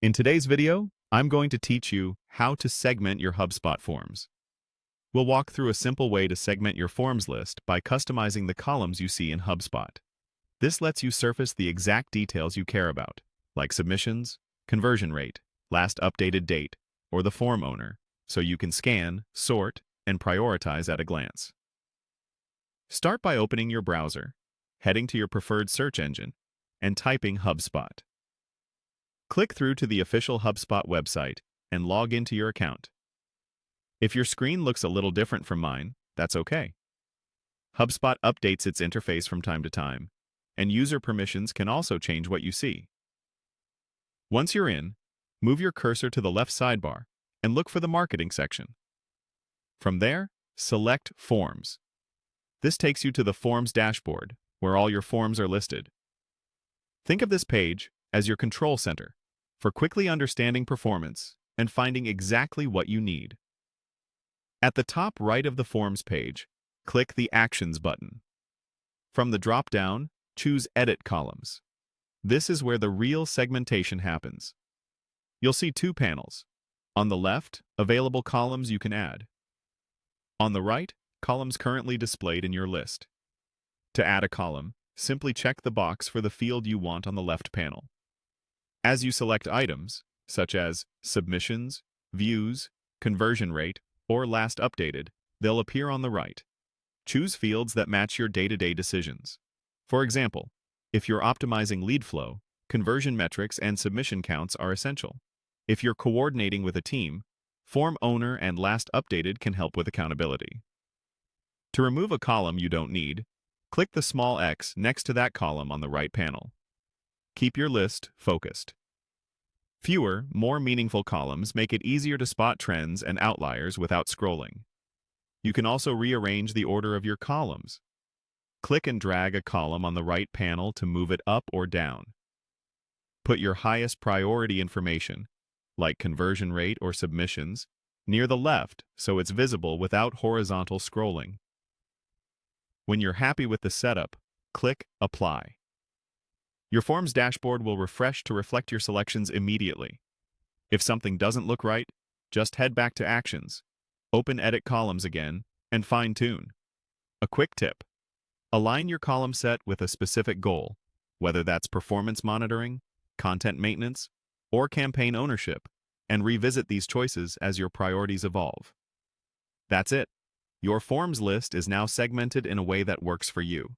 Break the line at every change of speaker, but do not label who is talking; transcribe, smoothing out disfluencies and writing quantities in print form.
In today's video, I'm going to teach you how to segment your HubSpot forms. We'll walk through a simple way to segment your forms list by customizing the columns you see in HubSpot. This lets you surface the exact details you care about, like submissions, conversion rate, last updated date, or the form owner, so you can scan, sort, and prioritize at a glance. Start by opening your browser, heading to your preferred search engine, and typing HubSpot. Click through to the official HubSpot website and log into your account. If your screen looks a little different from mine, that's okay. HubSpot updates its interface from time to time, and user permissions can also change what you see. Once you're in, move your cursor to the left sidebar and look for the Marketing section. From there, select Forms. This takes you to the Forms dashboard, where all your forms are listed. Think of this page as your control center for quickly understanding performance and finding exactly what you need. At the top right of the Forms page, click the Actions button. From the drop-down, choose Edit Columns. This is where the real segmentation happens. You'll see two panels. On the left, available columns you can add. On the right, columns currently displayed in your list. To add a column, simply check the box for the field you want on the left panel. As you select items, such as submissions, views, conversion rate, or last updated, they'll appear on the right. Choose fields that match your day-to-day decisions. For example, if you're optimizing lead flow, conversion metrics and submission counts are essential. If you're coordinating with a team, form owner and last updated can help with accountability. To remove a column you don't need, click the small X next to that column on the right panel. Keep your list focused. Fewer, more meaningful columns make it easier to spot trends and outliers without scrolling. You can also rearrange the order of your columns. Click and drag a column on the right panel to move it up or down. Put your highest priority information, like conversion rate or submissions, near the left so it's visible without horizontal scrolling. When you're happy with the setup, click Apply. Your Forms dashboard will refresh to reflect your selections immediately. If something doesn't look right, just head back to Actions, open Edit Columns again, and fine-tune. A quick tip: align your column set with a specific goal, whether that's performance monitoring, content maintenance, or campaign ownership, and revisit these choices as your priorities evolve. That's it. Your forms list is now segmented in a way that works for you.